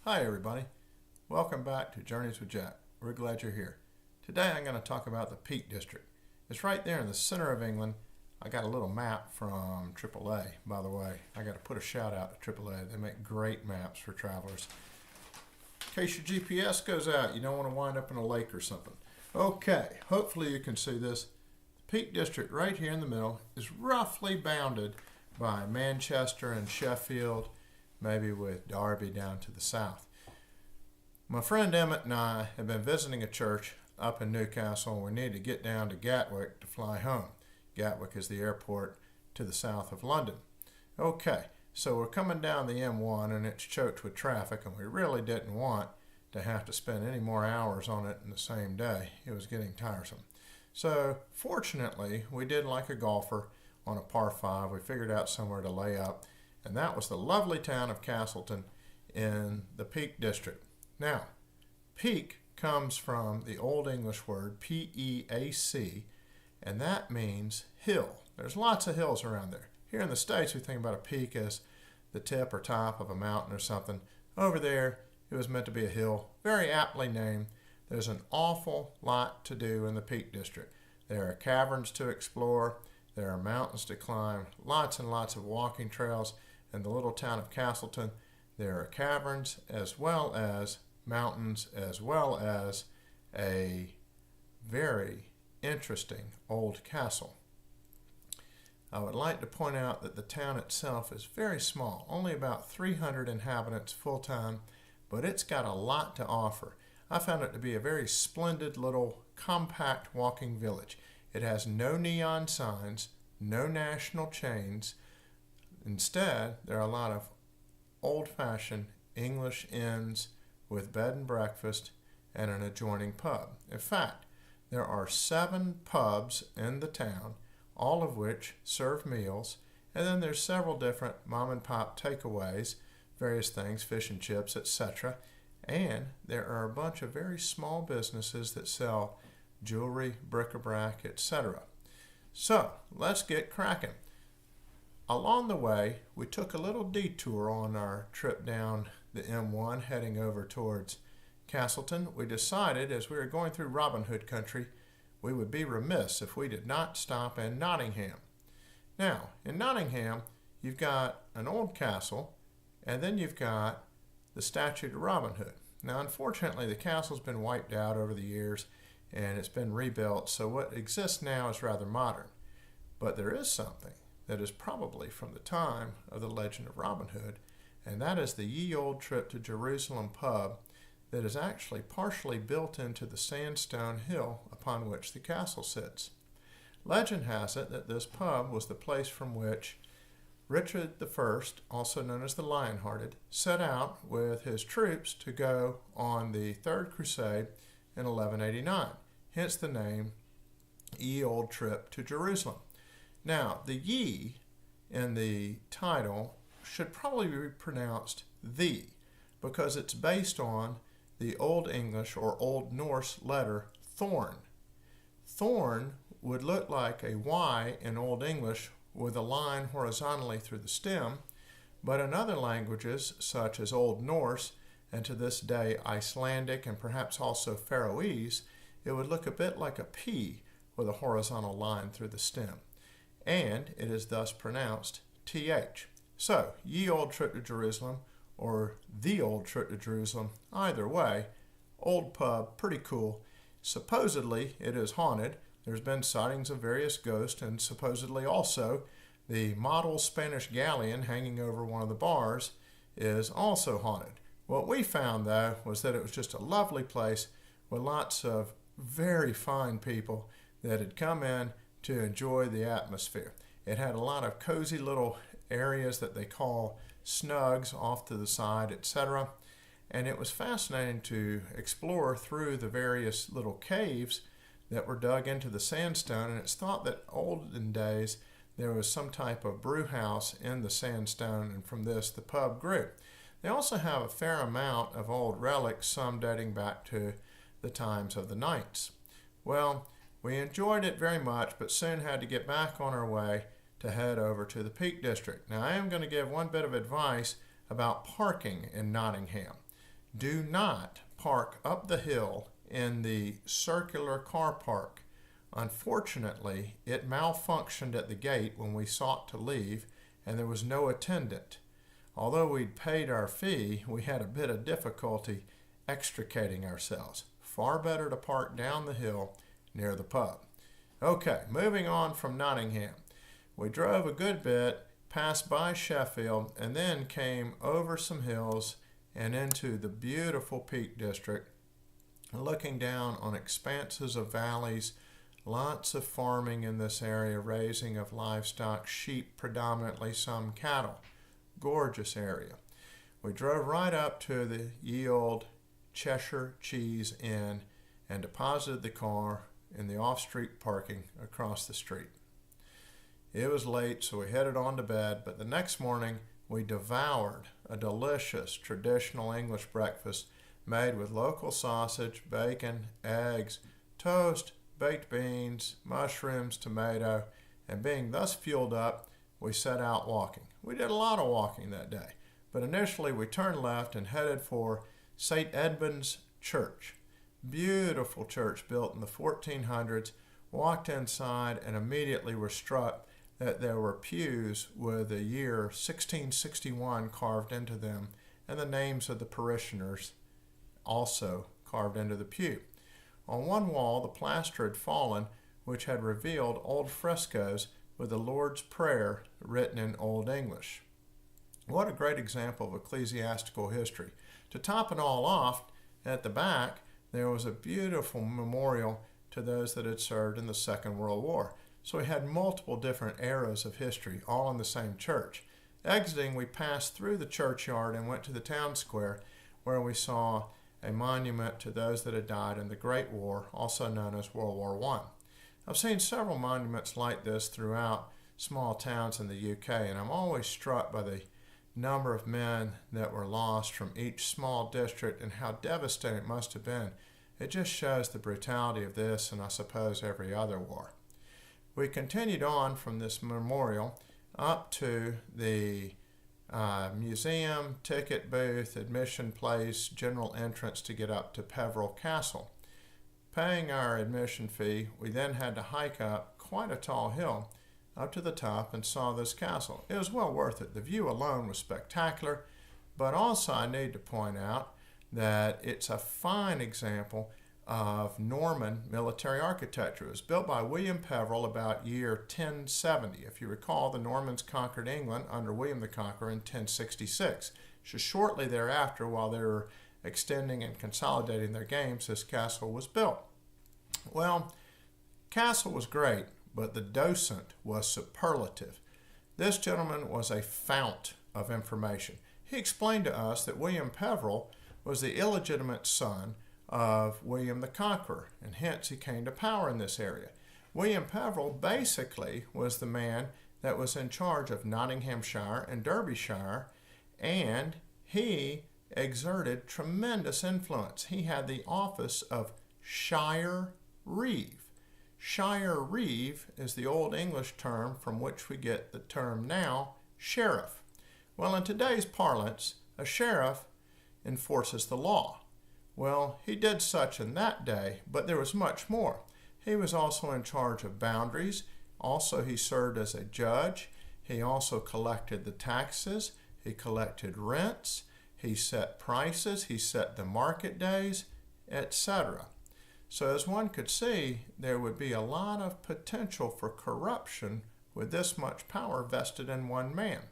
Hi everybody, welcome back to Journeys with Jack. We're glad you're here. Today I'm going to talk about the Peak District. It's right there in the center of England. I got a little map from AAA, by the way. I got to put a shout out to AAA. They make great maps for travelers. In case your GPS goes out, you don't want to wind up in a lake or something. Okay, hopefully you can see this. The Peak District right here in the middle is roughly bounded by Manchester and Sheffield, maybe with Derby down to the south. My friend Emmett and I have been visiting a church up in Newcastle, and we need to get down to Gatwick to fly home. Gatwick is the airport to the south of London. Okay, so we're coming down the M1 and it's choked with traffic, and we really didn't want to have to spend any more hours on it in the same day. It was getting tiresome. So fortunately, we did like a golfer on a par 5. We figured out somewhere to lay up, and that was the lovely town of Castleton in the Peak District. Now, peak comes from the Old English word P-E-A-C, and that means hill. There's lots of hills around there. Here in the States, we think about a peak as the tip or top of a mountain or something. Over there, it was meant to be a hill, very aptly named. There's an awful lot to do in the Peak District. There are caverns to explore, there are mountains to climb, lots and lots of walking trails. In the little town of Castleton, there are caverns as well as mountains, as well as a very interesting old castle. I would like to point out that the town itself is very small, only about 300 inhabitants full-time, but it's got a lot to offer. I found it to be a very splendid little compact walking village. It has no neon signs, no national chains. Instead, there are a lot of old-fashioned English inns with bed and breakfast and an adjoining pub. In fact, there are 7 pubs in the town, all of which serve meals, and then there's several different mom and pop takeaways, various things, fish and chips, etc. And there are a bunch of very small businesses that sell jewelry, bric-a-brac, etc. So let's get cracking. Along the way, we took a little detour on our trip down the M1 heading over towards Castleton. We decided as we were going through Robin Hood country, we would be remiss if we did not stop in Nottingham. Now, in Nottingham, you've got an old castle, and then you've got the statue to Robin Hood. Now, unfortunately, the castle's been wiped out over the years, and it's been rebuilt, so what exists now is rather modern. But there is something that is probably from the time of the legend of Robin Hood, and that is the Ye Olde Trip to Jerusalem pub that is actually partially built into the sandstone hill upon which the castle sits. Legend has it that this pub was the place from which Richard I, also known as the Lionhearted, set out with his troops to go on the Third Crusade in 1189, hence the name Ye Olde Trip to Jerusalem. Now, the ye in the title should probably be pronounced the, because it's based on the Old English or Old Norse letter thorn. Thorn would look like a Y in Old English with a line horizontally through the stem, but in other languages such as Old Norse and to this day Icelandic and perhaps also Faroese, it would look a bit like a P with a horizontal line through the stem, and it is thus pronounced TH. So, Ye Olde Trip to Jerusalem or The Old Trip to Jerusalem, either way, old pub, pretty cool. Supposedly it is haunted. There's been sightings of various ghosts, and supposedly also the model Spanish galleon hanging over one of the bars is also haunted. What we found, though, was that it was just a lovely place with lots of very fine people that had come in to enjoy the atmosphere. It had a lot of cozy little areas that they call snugs off to the side, etc. And it was fascinating to explore through the various little caves that were dug into the sandstone, and it's thought that olden days there was some type of brew house in the sandstone, and from this the pub grew. They also have a fair amount of old relics, some dating back to the times of the knights. Well, we enjoyed it very much, but soon had to get back on our way to head over to the Peak District. Now, I am going to give one bit of advice about parking in Nottingham. Do not park up the hill in the circular car park. Unfortunately, it malfunctioned at the gate when we sought to leave, and there was no attendant. Although we'd paid our fee, we had a bit of difficulty extricating ourselves. Far better to park down the hill near the pub. Okay, moving on from Nottingham. We drove a good bit, passed by Sheffield, and then came over some hills and into the beautiful Peak District, looking down on expanses of valleys, lots of farming in this area, raising of livestock, sheep predominantly, some cattle. Gorgeous area. We drove right up to the ye old Cheshire Cheese Inn and deposited the car in the off-street parking across the street. It was late, so we headed on to bed, but the next morning we devoured a delicious traditional English breakfast made with local sausage, bacon, eggs, toast, baked beans, mushrooms, tomato, and being thus fueled up, we set out walking. We did a lot of walking that day, but initially we turned left and headed for St. Edmund's Church. Beautiful church built in the 1400s. Walked inside and immediately were struck that there were pews with the year 1661 carved into them and the names of the parishioners also carved into the pew. On one wall, the plaster had fallen, which had revealed old frescoes with the Lord's Prayer written in Old English. What a great example of ecclesiastical history. To top it all off, at the back, there was a beautiful memorial to those that had served in the Second World War. So we had multiple different eras of history, all in the same church. Exiting, we passed through the churchyard and went to the town square, where we saw a monument to those that had died in the Great War, also known as World War I. I've seen several monuments like this throughout small towns in the UK, and I'm always struck by the number of men that were lost from each small district and how devastating it must have been. It just shows the brutality of this and I suppose every other war. We continued on from this memorial up to the museum, ticket booth, admission place, general entrance to get up to Peveril Castle. Paying our admission fee, we then had to hike up quite a tall hill up to the top and saw this castle. It was well worth it. The view alone was spectacular, but also I need to point out that it's a fine example of Norman military architecture. It was built by William Peveril about year 1070. If you recall, the Normans conquered England under William the Conqueror in 1066. So shortly thereafter, while they were extending and consolidating their games, this castle was built. Well, castle was great, but the docent was superlative. This gentleman was a fount of information. He explained to us that William Peveril was the illegitimate son of William the Conqueror, and hence he came to power in this area. William Peveril basically was the man that was in charge of Nottinghamshire and Derbyshire, and he exerted tremendous influence. He had the office of Shire Reeve. Shire Reeve is the Old English term from which we get the term now, sheriff. Well, in today's parlance, a sheriff enforces the law. Well, he did such in that day, but there was much more. He was also in charge of boundaries. Also, he served as a judge. He also collected the taxes. He collected rents. He set prices. He set the market days, etc. So as one could see, there would be a lot of potential for corruption with this much power vested in one man.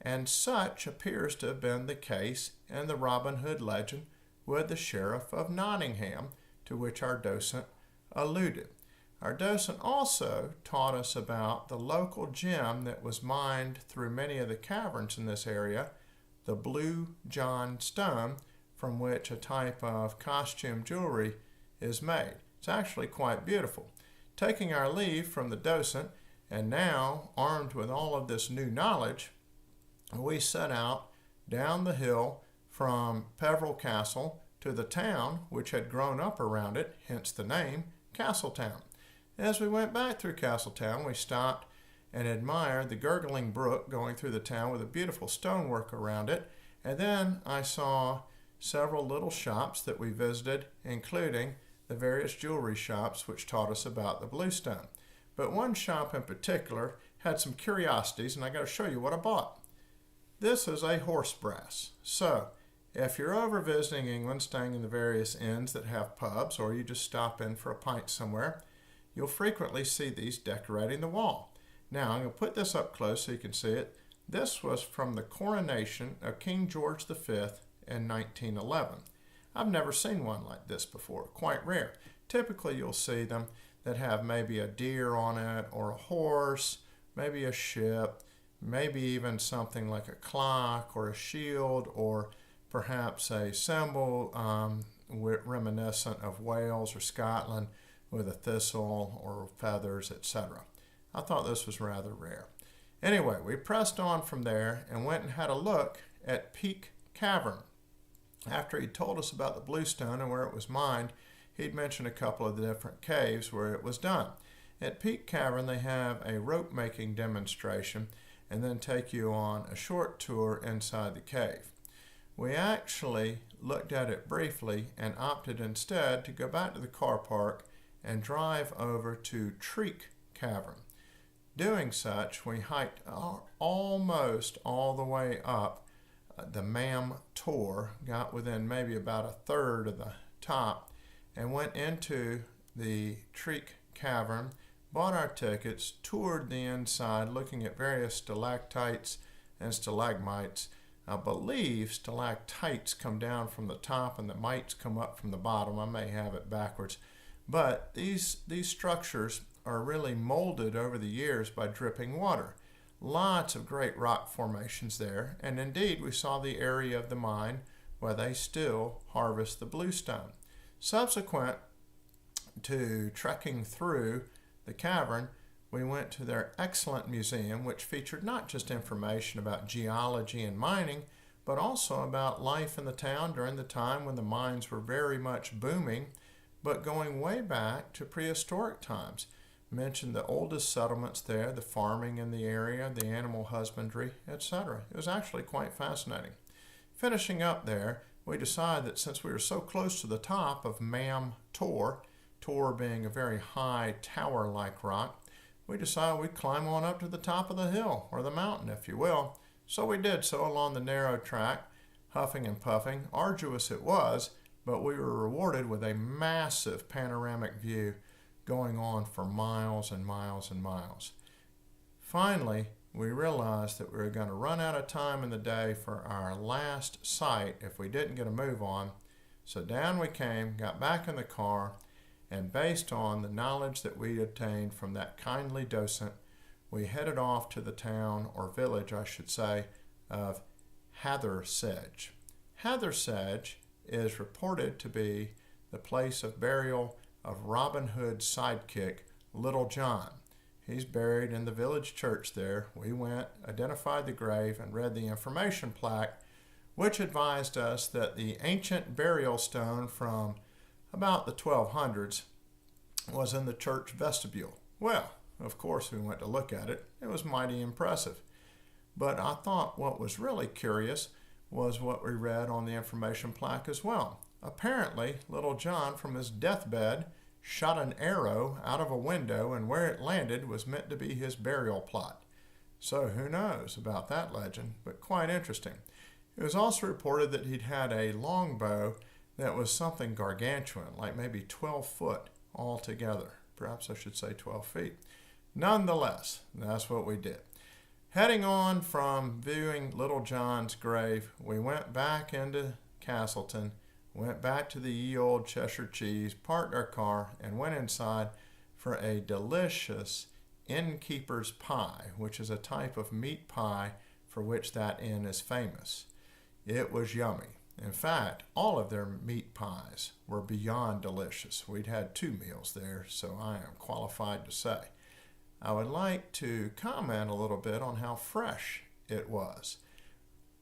And such appears to have been the case in the Robin Hood legend with the Sheriff of Nottingham, to which our docent alluded. Our docent also taught us about the local gem that was mined through many of the caverns in this area, the Blue John Stone, from which a type of costume jewelry is made. It's actually quite beautiful. Taking our leave from the docent, and now armed with all of this new knowledge, we set out down the hill from Peveril Castle to the town which had grown up around it, hence the name, Castletown. As we went back through Castletown, we stopped and admired the gurgling brook going through the town with a beautiful stonework around it, and then I saw several little shops that we visited, including the various jewelry shops which taught us about the bluestone. But one shop in particular had some curiosities, and I got to show you what I bought. This is a horse brass. So, if you're over visiting England, staying in the various inns that have pubs, or you just stop in for a pint somewhere, you'll frequently see these decorating the wall. Now, I'm going to put this up close so you can see it. This was from the coronation of King George V in 1911. I've never seen one like this before, quite rare. Typically, you'll see them that have maybe a deer on it, or a horse, maybe a ship, maybe even something like a clock or a shield, or perhaps a symbol reminiscent of Wales or Scotland with a thistle or feathers, etc. I thought this was rather rare. Anyway, we pressed on from there and went and had a look at Peak Cavern. After he told us about the bluestone and where it was mined, he'd mentioned a couple of the different caves where it was done. At Peak Cavern, they have a rope making demonstration and then take you on a short tour inside the cave. We actually looked at it briefly and opted instead to go back to the car park and drive over to Treak Cavern. Doing such, we hiked almost all the way up the Mam Tor, got within maybe about a third of the top, and went into the Treak Cavern, bought our tickets, toured the inside, looking at various stalactites and stalagmites. I believe stalactites come down from the top and the mites come up from the bottom. I may have it backwards. But these structures are really molded over the years by dripping water. Lots of great rock formations there, and indeed we saw the area of the mine where they still harvest the bluestone. Subsequent to trekking through the cavern, we went to their excellent museum, which featured not just information about geology and mining, but also about life in the town during the time when the mines were very much booming, but going way back to prehistoric times. Mentioned the oldest settlements there, the farming in the area, the animal husbandry, etc. It was actually quite fascinating. Finishing up there, we decided that since we were so close to the top of Mam Tor, Tor being a very high tower-like rock, we decided we'd climb on up to the top of the hill, or the mountain, if you will. So we did so along the narrow track, huffing and puffing. Arduous it was, but we were rewarded with a massive panoramic view going on for miles and miles and miles. Finally, we realized that we were going to run out of time in the day for our last sight if we didn't get a move on. So down we came, got back in the car, and based on the knowledge that we obtained from that kindly docent, we headed off to the town, or village I should say, of Hathersedge. Hathersedge is reported to be the place of burial of Robin Hood's sidekick, Little John. He's buried in the village church there. We went, identified the grave, and read the information plaque, which advised us that the ancient burial stone from about the 1200s was in the church vestibule. Well, of course we went to look at it. It was mighty impressive. But I thought what was really curious was what we read on the information plaque as well. Apparently, Little John, from his deathbed, shot an arrow out of a window, and where it landed was meant to be his burial plot. So who knows about that legend, but quite interesting. It was also reported that he'd had a longbow that was something gargantuan, like maybe 12 foot altogether. Perhaps I should say 12 feet. Nonetheless, that's what we did. Heading on from viewing Little John's grave, we went back into Castleton, went back to the ye old Cheshire Cheese, parked our car, and went inside for a delicious innkeeper's pie, which is a type of meat pie for which that inn is famous. It was yummy. In fact, all of their meat pies were beyond delicious. We'd had 2 meals there, so I am qualified to say. I would like to comment a little bit on how fresh it was.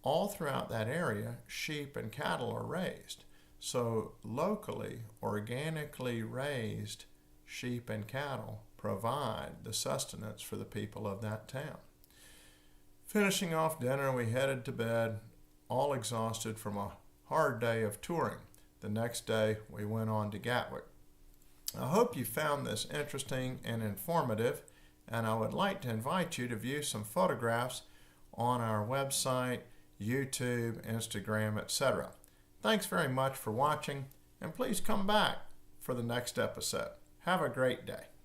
All throughout that area, sheep and cattle are raised. So locally, organically raised sheep and cattle provide the sustenance for the people of that town. Finishing off dinner, we headed to bed, all exhausted from a hard day of touring. The next day we went on to Gatwick. I hope you found this interesting and informative, and I would like to invite you to view some photographs on our website, YouTube, Instagram, etc. Thanks very much for watching, and please come back for the next episode. Have a great day.